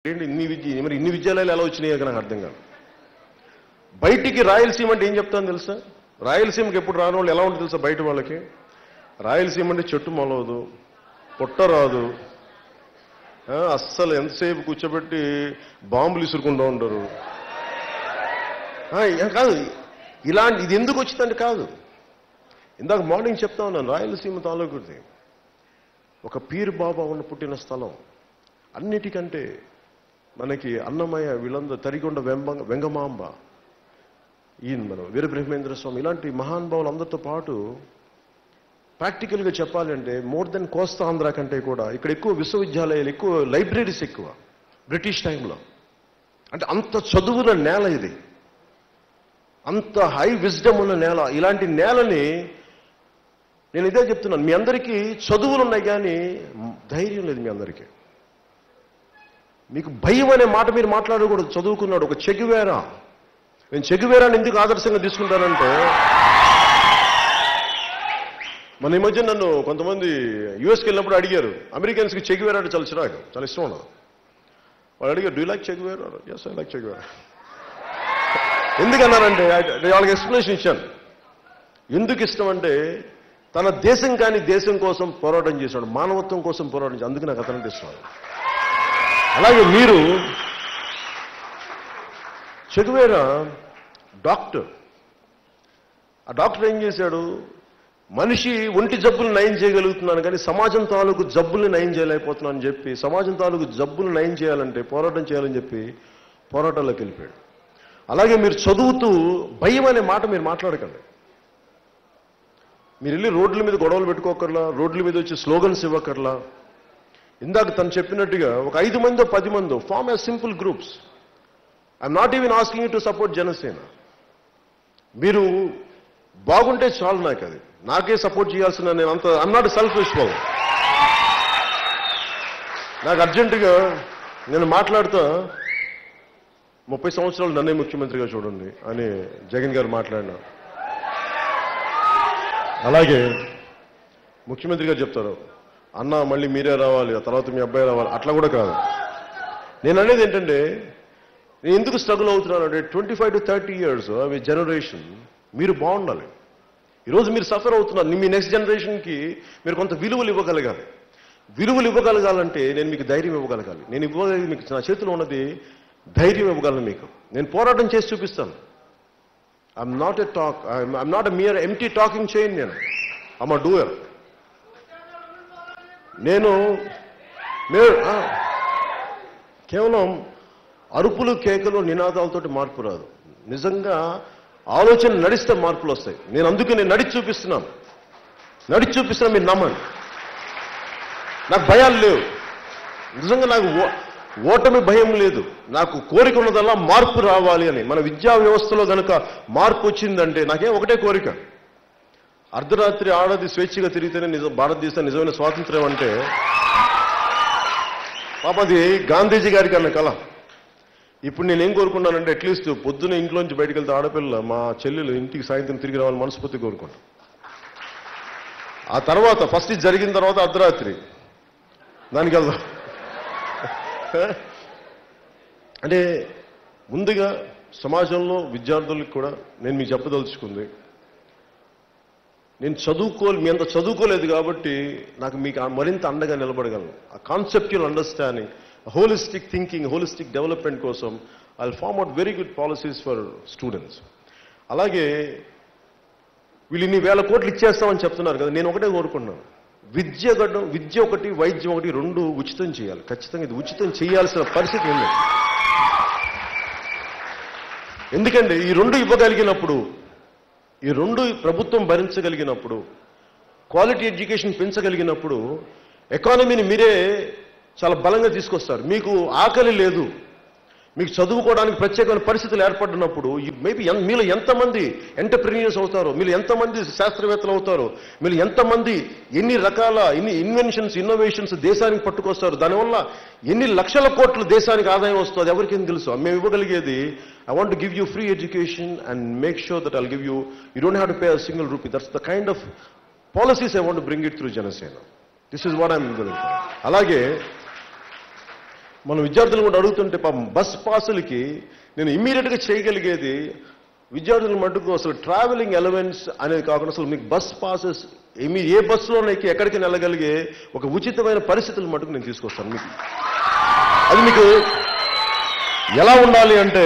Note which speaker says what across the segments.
Speaker 1: ఏంటి ఇన్ని విద్యాలయాలు ఎలా వచ్చినాయో నాకు అర్థం కాదు. బయటికి రాయలసీమ అంటే ఏం చెప్తాను తెలుసా? రాయలసీమకి ఎప్పుడు రాని వాళ్ళు ఎలా ఉంటుంది తెలుసా? బయట వాళ్ళకి రాయలసీమ అంటే చెట్టు మొలవదు, పుట్ట రాదు, అస్సలు ఎంతసేపు కూర్చోబెట్టి బాంబులు ఇసురుకుంటూ ఉంటారు. కాదు, ఇలాంటి ఇది ఎందుకు వచ్చిందంటే కాదు. ఇందాక మార్నింగ్ చెప్తా ఉన్నాను, రాయలసీమ తాలూకుది ఒక పీరు బాబా ఉన్న పుట్టిన స్థలం. అన్నిటికంటే మనకి అన్నమయ్య, వీళ్ళందరూ తరిగొండ వెంగమాంబ, ఈయన మనం వీరబ్రహ్మేంద్ర స్వామి, ఇలాంటి మహానుభావులు అందరితో పాటు ప్రాక్టికల్గా చెప్పాలంటే మోర్ దెన్ కోస్తా ఆంధ్ర కంటే కూడా ఇక్కడ ఎక్కువ విశ్వవిద్యాలయాలు, ఎక్కువ లైబ్రరీస్ ఎక్కువ బ్రిటిష్ టైంలో. అంటే అంత చదువుల నేల ఇది, అంత హై విజ్డమ్ ఉన్న నేల. ఇలాంటి నేలని నేను ఇదే చెప్తున్నాను, మీ అందరికీ చదువులు ఉన్నాయి కానీ ధైర్యం లేదు మీ అందరికీ. మీకు భయం అనే మాట మీరు మాట్లాడకూడదు. చదువుకున్నాడు ఒక చెగువేరా. నేను చెగువేరాని ఎందుకు ఆదర్శంగా తీసుకుంటానంటే, మన ఈ మధ్య నన్ను కొంతమంది యూఎస్కి వెళ్ళినప్పుడు అడిగారు, అమెరికన్స్కి చెగువేరా అంటే చాలా చిరాకు, చాలా ఇష్టం ఉండదు. వాళ్ళు అడిగారు, do like Che Guevara? Yes, I like Che Guevara. ఎందుకన్నారంటే వాళ్ళకి ఎక్స్ప్లెనేషన్ ఇచ్చాను. ఎందుకు ఇష్టం అంటే, తన దేశం కానీ దేశం కోసం పోరాటం చేశాడు, మానవత్వం కోసం పోరాటం చేశాడు, అందుకు నాకు అతనంటే ఇష్టం. అలాగే మీరు చెగువేరా డాక్టర్. ఆ డాక్టర్ ఏం చేశాడు? మనిషి ఒంటి జబ్బులు నయం చేయగలుగుతున్నాను కానీ సమాజం తాలూకు జబ్బుల్ని నయం చేయలేకపోతున్నాను అని చెప్పి, సమాజం తాలూకు జబ్బులు నయం చేయాలంటే పోరాటం చేయాలని చెప్పి పోరాటాల్లోకి వెళ్ళిపోయాడు. అలాగే మీరు చదువుతూ భయం అనే మాట మీరు మాట్లాడకండి. మీరు వెళ్ళి రోడ్ల మీద గొడవలు పెట్టుకోకర్లా, రోడ్ల మీద వచ్చి స్లోగన్స్ ఇవ్వకర్లా. ఇందాక తను చెప్పినట్టుగా ఒక 5 మందో 10 మందో form as simple groups. I'm not even asking you to support Janasena. మీరు బాగుంటే చాలు, నాకు అది నాకే సపోర్ట్ చేయాల్సిన, నేను అంత ఐఎమ్ నాట్ సెల్ఫిష్ బాబు. నాకు అర్జెంటుగా నేను మాట్లాడుతా 30 సంవత్సరాలు నన్నే ముఖ్యమంత్రిగా చూడండి అని జగన్ గారు మాట్లాడినా. అలాగే ముఖ్యమంత్రి గారు చెప్తారు, అన్న మళ్ళీ మీరే రావాలి, ఆ తర్వాత మీ అబ్బాయి రావాలి. అట్లా కూడా కాదు. నేను అనేది ఏంటంటే, నేను ఎందుకు స్ట్రగుల్ అవుతున్నాను అంటే 25 to 30 years మీ జనరేషన్ మీరు బాగుండాలి. ఈరోజు మీరు సఫర్ అవుతున్నారు. మీ నెక్స్ట్ జనరేషన్కి మీరు కొంత విలువలు ఇవ్వగలగాలి. విలువలు ఇవ్వగలగాలంటే నేను మీకు ధైర్యం ఇవ్వగలగాలి. నేను మీకు నా చేతిలో ఉన్నది ధైర్యం ఇవ్వగలను మీకు. నేను పోరాటం చేసి చూపిస్తాను. I'm not a mere empty talking chain. I'm a doer. నేను కేవలం అరుపులు, కేకలు, నినాదాలతోటి మార్పు రాదు. నిజంగా ఆలోచన నడిస్తే మార్పులు వస్తాయి. నేను అందుకే నేను నడిచి చూపిస్తున్నాను. మీరు నమ్మండి. నాకు భయాలు లేవు. నిజంగా నాకు ఓటమి భయం లేదు. నాకు కోరిక ఉన్నదల్లా మార్పు రావాలి అని. మన విద్యా వ్యవస్థలో కనుక మార్పు వచ్చిందంటే నాకేం ఒకటే కోరిక, అర్ధరాత్రి ఆడది స్వేచ్ఛగా తిరిగితేనే భారతదేశం నిజమైన స్వాతంత్ర్యం అంటే, పాప అది గాంధీజీ గారికి అన్న కళ. ఇప్పుడు నేనేం కోరుకున్నానంటే, అట్లీస్ట్ పొద్దున్న ఇంట్లోంచి బయటకు వెళ్తే ఆడపిల్ల మా చెల్లెలు ఇంటికి సాయంత్రం తిరిగి రావాలని మనస్ఫూర్తి కోరుకుంటాను. ఆ తర్వాత ఫస్ట్ ఇది జరిగిన తర్వాత అర్ధరాత్రి దానికి వెళ్దాం. అంటే ముందుగా సమాజంలో విద్యార్థులకు కూడా నేను మీకు చెప్పదలుచుకుంది, నేను మీ అంత చదువుకోలేదు కాబట్టి నాకు మీకు మరింత అండగా నిలబడగలను. ఆ conceptual understanding, holistic thinking, holistic development కోసం I will form out very good policies for students. అలాగే వీళ్ళు ఇన్ని వేల కోట్లు ఇచ్చేస్తామని చెప్తున్నారు కదా, నేను ఒకటే కోరుకున్నాను, విద్య ఒకటి, వైద్యం ఒకటి, 2 ఉచితం చేయాలి. ఖచ్చితంగా ఇది ఉచితం చేయాల్సిన పరిస్థితి ఉంది. ఎందుకంటే ఈ 2 ఇవ్వగలిగినప్పుడు, ఈ 2 ప్రభుత్వం భరించగలిగినప్పుడు, క్వాలిటీ ఎడ్యుకేషన్ పెంచగలిగినప్పుడు ఎకానమీని మీరే చాలా బలంగా తీసుకొస్తారు. మీకు ఆకలి లేదు, మీకు చదువుకోవడానికి ప్రత్యేకమైన పరిస్థితులు ఏర్పడినప్పుడు మేబీ మీలో ఎంతమంది ఎంటర్ప్రెన్యూర్స్ అవుతారో, మీరు ఎంతమంది శాస్త్రవేత్తలు అవుతారో, మీరు ఎంతమంది ఎన్ని రకాల ఇన్వెన్షన్స్, ఇన్నోవేషన్స్ దేశానికి పట్టుకొస్తారు, దానివల్ల ఎన్ని లక్షల కోట్లు దేశానికి ఆదాయం వస్తుంది ఎవరికేం తెలుసు. మేము ఇవ్వగలిగేది, I want to give you free education and make sure that I'll give you don't have to pay a single rupee. That's the kind of policies I want to bring it through Janasena. This is what I'm doing. అలాగే మనం విద్యార్థులను కూడా అడుగుతుంటే పాపం bus పాసులకి నేను ఇమ్మీడియట్గా చేయగలిగేది విద్యార్థుల మటుకు అసలు ట్రావెలింగ్ అలవెన్స్ అనేది కాకుండా అసలు మీకు బస్ పాసెస్ మీరు ఏ బస్సులోనైతే ఎక్కడికి వెళ్ళగలిగే ఒక ఉచితమైన పరిస్థితుల మటుకు నేను తీసుకొస్తాను మీకు. అది మీకు ఎలా ఉండాలి అంటే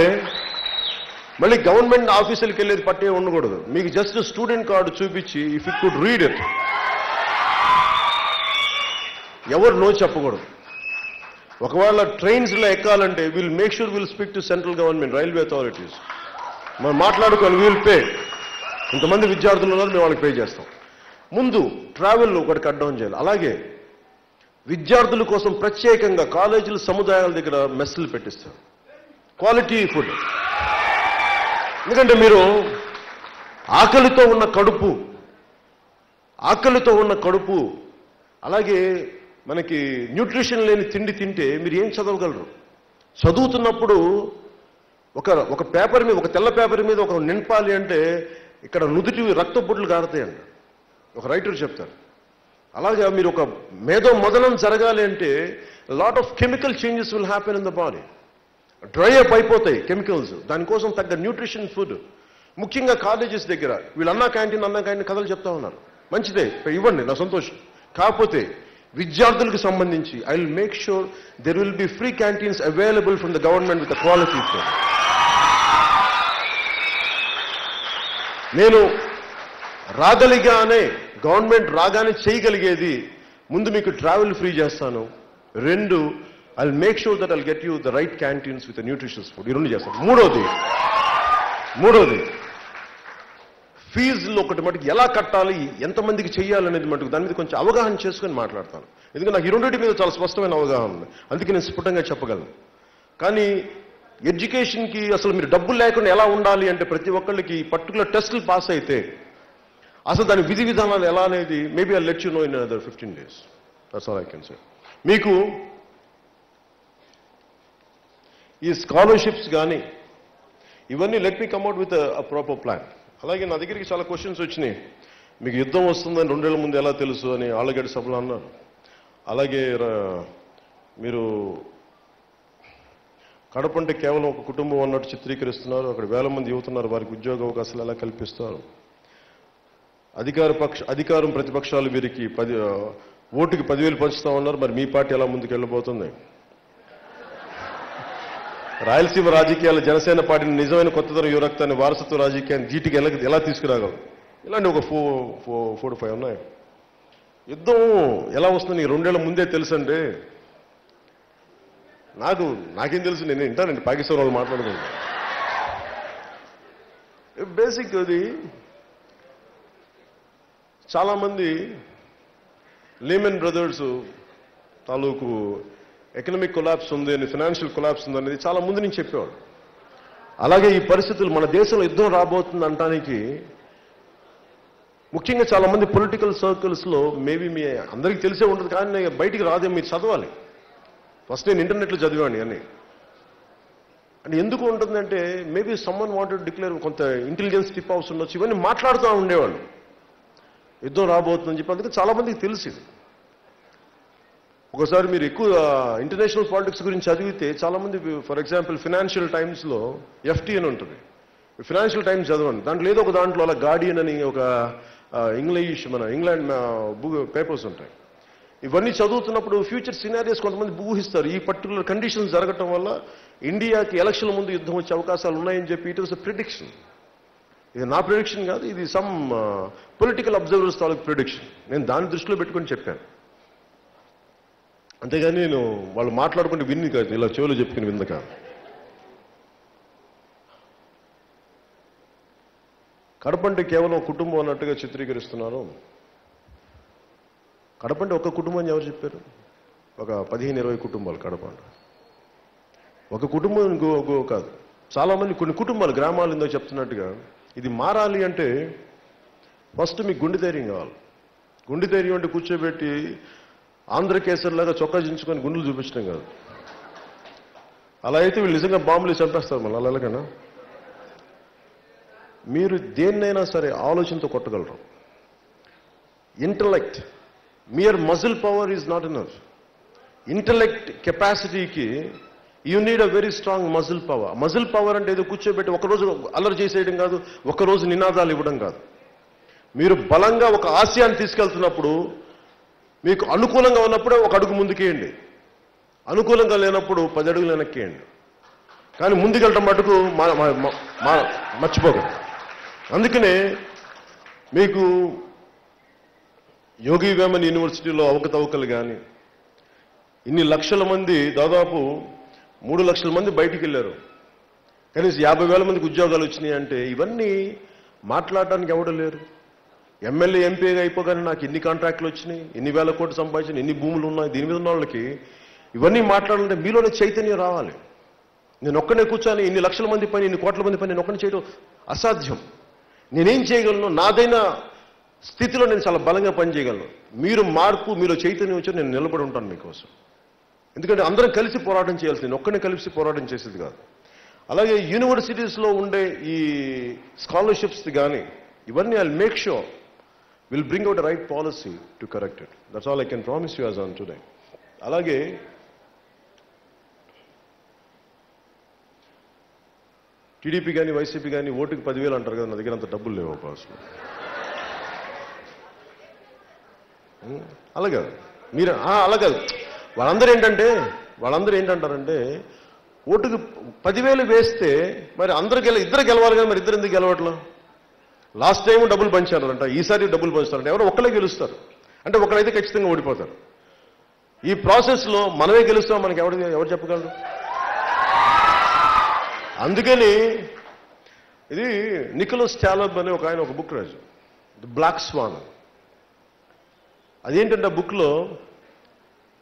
Speaker 1: మళ్ళీ గవర్నమెంట్ ఆఫీసులకు వెళ్ళేది పట్టే ఉండకూడదు. మీకు జస్ట్ స్టూడెంట్ కార్డు చూపించి if you could read it, ఎవరు నో చెప్పకూడదు. ఒకవేళ ట్రైన్స్లో ఎక్కాలంటే will make sure will speak to central government, railway authorities. మనం మాట్లాడుకొని వీల్ పే, ఇంతమంది విద్యార్థులు ఉన్నారు మేము వాళ్ళకి పే చేస్తాం. ముందు ట్రావెల్ ఒకటి కట్ డౌన్ చేయాలి. అలాగే విద్యార్థుల కోసం ప్రత్యేకంగా కాలేజీల సముదాయాల దగ్గర మెస్సులు పెట్టిస్తారు, క్వాలిటీ ఫుడ్. ఎందుకంటే మీరు ఆకలితో ఉన్న కడుపు అలాగే మనకి న్యూట్రిషన్ లేని తిండి తింటే మీరు ఏం చదవగలరు? చదువుతున్నప్పుడు ఒక పేపర్ మీద, ఒక తెల్ల పేపర్ మీద ఒక నింపాలి అంటే ఇక్కడ నుదుటి రక్తబొట్లు కారుతాయండి, ఒక రైటర్ చెప్తారు. అలాగే మీరు ఒక మేధో మదనం జరగాలి అంటే lot of chemical changes will happen in the body. Dry up అయిపోతాయి కెమికల్స్. దానికోసం తగ్గ న్యూట్రిషన్ ఫుడ్. ముఖ్యంగా కాలేజెస్ దగ్గర వీళ్ళు అన్నా క్యాంటీన్ కథలు చెప్తా ఉన్నారు. మంచిదే, ఇవ్వండి, నా సంతోషం. కాకపోతే విద్యార్థులకు సంబంధించి I will make sure there will be free canteens available from the government with quality food. నేను గవర్నమెంట్ రాగానే చేయగలిగేది, ముందు మీకు ట్రావెల్ ఫ్రీ చేస్తాను. 2, I will make sure that I'll get you the right canteens with nutritious food. ఈ 2 చేస్తాను. మూడోది ఫీజులు ఒకటి మటుకు ఎలా కట్టాలి, ఎంతమందికి చెయ్యాలనేది మటుకు దాని మీద కొంచెం అవగాహన చేసుకొని మాట్లాడతాను. ఎందుకంటే నాకు ఈ 2 మీద చాలా స్పష్టమైన అవగాహన ఉంది, అందుకే నేను స్ఫుటంగా చెప్పగలను. కానీ ఎడ్యుకేషన్కి అసలు మీరు డబ్బులు లేకుండా ఎలా ఉండాలి అంటే ప్రతి ఒక్కళ్ళకి పర్టికులర్ టెస్టులు పాస్ అయితే అసలు దాని విధి విధానాలు ఎలా అనేది maybe I let you know in another 15 days. That's all I can say. మీకు ఈ స్కాలర్షిప్స్ కానీ ఇవన్నీ let me come at with a proper plan. అలాగే నా దగ్గరికి చాలా క్వశ్చన్స్ వచ్చినాయి. మీకు యుద్ధం వస్తుందని 2 ఏళ్ల ముందు ఎలా తెలుసు అని ఆళ్ళగడ్డ సభలో అన్నారు. అలాగే మీరు కడప అంటే కేవలం ఒక కుటుంబం అన్నట్టు చిత్రీకరిస్తున్నారు. అక్కడ వేల మంది యువతున్నారు, వారికి ఉద్యోగ అవకాశాలు ఎలా కల్పిస్తారు? అధికారం ప్రతిపక్షాలు వీరికి ఓటుకి 10,000 పంచుతా ఉన్నారు. మరి మీ పార్టీ ఎలా ముందుకు వెళ్ళబోతుంది? రాయలసీమ రాజకీయాలు జనసేన పార్టీని నిజమైన కొత్తతరం యువరక్తాన్ని వారసత్వ రాజకీయాన్ని జీటికి ఎలా తీసుకురాగలరు? ఇలాంటి ఒక 4 to 5 ఉన్నాయి. యుద్ధం ఎలా వస్తుంది 2 ఏళ్ల ముందే తెలుసంటే నాకేం తెలుసు, నేను వింటానండి పాకిస్తాన్ వాళ్ళు మాట్లాడుకుంటా. బేసిక్ అది చాలామంది లీమన్ బ్రదర్స్ తాలూకు ఎకనామిక్ కొలాప్స్ ఉంది అని, ఫైనాన్షియల్ కొలాప్స్ ఉంది అనేది చాలా ముందు నుంచి చెప్పేవాడు. అలాగే ఈ పరిస్థితులు మన దేశంలో యుద్ధం రాబోతుంది అనటానికి ముఖ్యంగా చాలామంది పొలిటికల్ సర్కిల్స్లో మేబీ మీ అందరికీ తెలిసే ఉంటుంది, కానీ బయటికి రాదేమో, మీరు చదవాలి. ఫస్ట్ నేను ఇంటర్నెట్లో చదివాను అని. అంటే ఎందుకు ఉంటుందంటే మేబీ సమ్మన్ వాంటెడ్ డిక్లేర్, కొంత ఇంటెలిజెన్స్ టిప్ హౌస్ ఉండొచ్చు, ఇవన్నీ మాట్లాడుతూ ఉండేవాళ్ళు యుద్ధం రాబోతుందని చెప్పి. అందుకే చాలామందికి తెలిసింది. ఒకసారి మీరు ఎక్కువ ఇంటర్నేషనల్ పాలిటిక్స్ గురించి చదివితే చాలామంది, ఫర్ ఎగ్జాంపుల్ ఫినాన్షియల్ టైమ్స్లో FT అని ఉంటుంది, ఫినాన్షియల్ టైమ్స్ చదవండి. దాంట్లో ఏదో ఒక దాంట్లో అలా గార్డియన్ అని ఒక ఇంగ్లాండ్ పేపర్స్ ఉంటాయి. ఇవన్నీ చదువుతున్నప్పుడు ఫ్యూచర్ సినారియోస్ కొంతమంది ఊహిస్తారు. ఈ పర్టికులర్ కండిషన్స్ జరగటం వల్ల ఇండియాకి ఎలక్షన్ల ముందు యుద్ధం వచ్చే అవకాశాలు ఉన్నాయని చెప్పి ఇట్ వాస్ ఎ ప్రిడిక్షన్. ఇది నా ప్రిడిక్షన్ కాదు, ఇది సమ్ పొలిటికల్ అబ్జర్వర్స్ తాలూకు ప్రిడిక్షన్. నేను దాన్ని దృష్టిలో పెట్టుకొని చెప్పాను, అంతేగాని నేను వాళ్ళు మాట్లాడుకుంటే విన్ని కాదు, ఇలా చెవులు చెప్పుకుని వింద కాదు. కడప అంటే కేవలం కుటుంబం అన్నట్టుగా చిత్రీకరిస్తున్నారు. కడప అంటే ఒక కుటుంబం అని ఎవరు చెప్పారు? ఒక 15-20 కుటుంబాలు కడప అంటే. ఒక కుటుంబం ఇంకో కాదు, చాలామంది కొన్ని కుటుంబాలు, గ్రామాలు ఇందో చెప్తున్నట్టుగా. ఇది మారాలి అంటే ఫస్ట్ మీకు గుండె ధైర్యం కావాలి. గుండె ధైర్యం అంటే కూర్చోబెట్టి ఆంధ్రకేసరిలాగా చొక్కా చించుకొని గుండెలు చూపించడం కాదు. అలా అయితే వీళ్ళు నిజంగా బాంబులు చంపేస్తారు మళ్ళీ. అలా ఎలాగైనా మీరు దేన్నైనా సరే ఆలోచనతో కొట్టగలరు. Intellect, mere muscle power is not enough. Intellect కెపాసిటీకి you need a very strong muscle power. Muscle power అంటే ఏదో కూర్చోబెట్టి ఒకరోజు అల్లరి చేసేయడం కాదు, ఒకరోజు నినాదాలు ఇవ్వడం కాదు. మీరు బలంగా ఒక ఆశయాన్ని తీసుకెళ్తున్నప్పుడు మీకు అనుకూలంగా ఉన్నప్పుడే ఒక అడుగు ముందుకేయండి, అనుకూలంగా లేనప్పుడు 10 అడుగులు వెనక్కేయండి. కానీ ముందుకెళ్ళటం మటుకు మర్చిపోకండి. అందుకనే మీకు యోగి వేమన్ యూనివర్సిటీలో అవకతవకలు కానీ, ఇన్ని లక్షల మంది, దాదాపు 3 లక్షల మంది బయటికి వెళ్ళారు, కనీసం 50,000 మందికి ఉద్యోగాలు వచ్చినాయి అంటే ఇవన్నీ మాట్లాడటానికి ఎవడు లేరు. ఎమ్మెల్యే ఎంపీగా అయిపోగానే నాకు ఇన్ని కాంట్రాక్టులు వచ్చినాయి, ఇన్ని వేల కోట్లు సంపాదించిన, ఇన్ని భూములు ఉన్నాయి, దీని మీద ఉన్న వాళ్ళకి ఇవన్నీ మాట్లాడాలంటే మీలోనే చైతన్యం రావాలి. నేను ఒక్కనే కూర్చొని ఇన్ని లక్షల మంది పని, ఇన్ని కోట్ల మంది పని నేను ఒక్కనే చేయడం అసాధ్యం. నేనేం చేయగలను, నాదైన స్థితిలో నేను చాలా బలంగా పనిచేయగలను. మీరు మార్పు, మీలో చైతన్యం వచ్చి నేను నిలబడి ఉంటాను మీకోసం. ఎందుకంటే అందరం కలిసి పోరాటం చేయాల్సింది, నేను ఒక్కనే కలిసి పోరాటం చేసేది కాదు. అలాగే యూనివర్సిటీస్లో ఉండే ఈ స్కాలర్షిప్స్ కానీ ఇవన్నీ I make sure will bring out right policy to correct it. That's all I can promise you as on today. అలాగే టీడీపీ కానీ వైసీపీ కానీ ఓటుకి 10,000 అంటారు కదా, నా దగ్గర అంత డబ్బులు లేవు అసలు. అలాగే మీరు అలాగే వాళ్ళందరూ ఏంటంటారంటే ఓటుకు 10,000 వేస్తే మరి ఇద్దరు గెలవాలి కదా, మరి ఇద్దరు ఎందుకు గెలవట్లా? లాస్ట్ టైం డబ్బులు పంచారంట, ఈసారి డబ్బులు పంచుతారంట, ఎవరో ఒక్కలే గెలుస్తారు అంటే ఒకరైతే ఖచ్చితంగా ఓడిపోతారు. ఈ ప్రాసెస్లో మనమే గెలుస్తాం, మనకి ఎవరు చెప్పగలరు? అందుకని ఇది నికోలస్ టాలబ్ అనే ఒక ఆయన ఒక బుక్ రాజు, ది బ్లాక్ స్వాన్. అదేంటంటే ఆ బుక్లో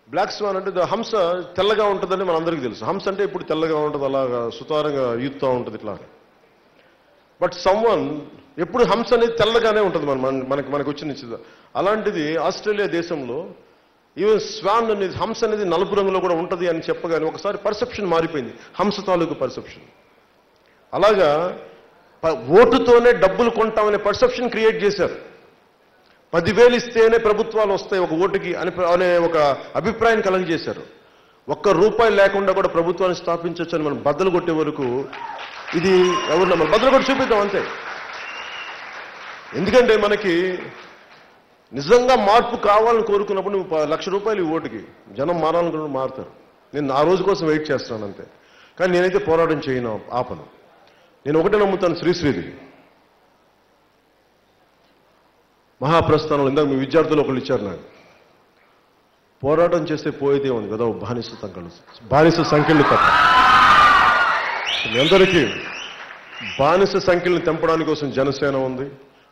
Speaker 1: బ్లాక్ స్వాన్ అంటే హంస తెల్లగా ఉంటుందని మనందరికీ తెలుసు. హంస అంటే ఇప్పుడు తెల్లగా ఉంటుంది, అలాగా సుతారంగా ఈదుతూ ఉంటుంది ఇట్లా. బట్ సమ్వన్ ఎప్పుడు హంస అనేది తెల్లగానే ఉంటుంది మనకు వచ్చిన. అలాంటిది ఆస్ట్రేలియా దేశంలో ఈవెన్ స్వాన్ అనేది, హంస అనేది నలుపు రంగులో కూడా ఉంటుంది అని చెప్పగానే ఒకసారి పర్సెప్షన్ మారిపోయింది, హంస తాలూకు పర్సెప్షన్. అలాగా ఓటుతోనే డబ్బులు కొంటామనే పర్సెప్షన్ క్రియేట్ చేశారు. 10,000 ఇస్తేనే ప్రభుత్వాలు వస్తాయి ఒక ఓటుకి అనే ఒక అభిప్రాయం కలగజేశారు. ₹1 లేకుండా కూడా ప్రభుత్వాన్ని స్థాపించవచ్చు అని మనం బద్దలు కొట్టే వరకు ఇది ఎవరు మనం బద్దలు కొట్టి చూపిద్దాం అంతే. ఎందుకంటే మనకి నిజంగా మార్పు కావాలని కోరుకున్నప్పుడు నువ్వు ₹1,00,000 ఓటుకి జనం మారాలనుకున్నప్పుడు మారుతారు. నేను ఆ రోజు కోసం వెయిట్ చేస్తాను అంతే. కానీ నేనైతే పోరాటం చేయను, ఆపను. నేను ఒకటే నమ్ముతాను, శ్రీశ్రీది మహాప్రస్థానంలో ఇందాక మీ విద్యార్థులు ఒకళ్ళు ఇచ్చారు నాకు, పోరాటం చేస్తే పోయేదే ఉంది కదా బానిస సంఖ్యలు తప్ప. మీ అందరికీ బానిస సంఖ్యలను తెంపడానికి కోసం జనసేన ఉంది,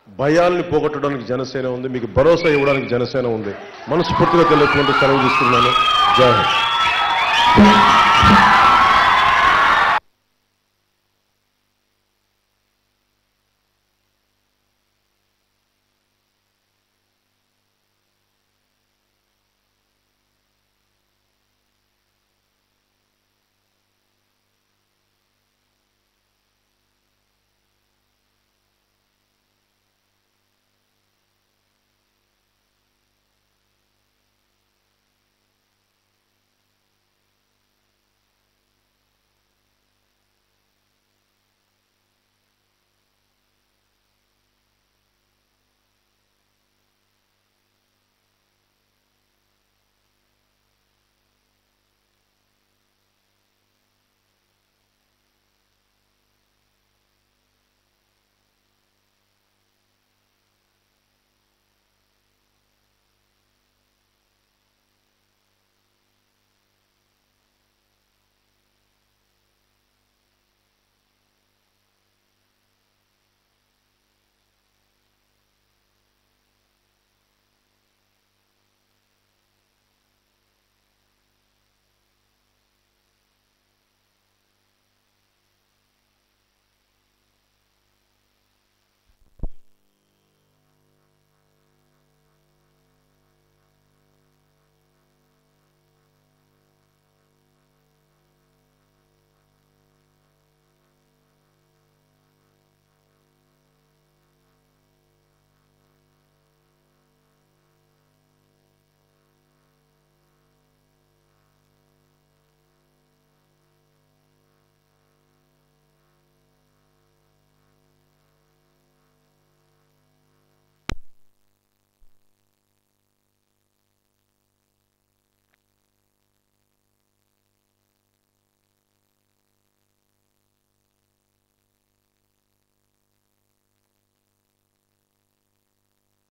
Speaker 1: భయాల్ని పోగొట్టడానికి జనసేన ఉంది, మీకు భరోసా ఇవ్వడానికి జనసేన ఉంది. మనస్ఫూర్తిగా తెలియకుండా సెలవు తీసుకున్నాను. జై హింద్.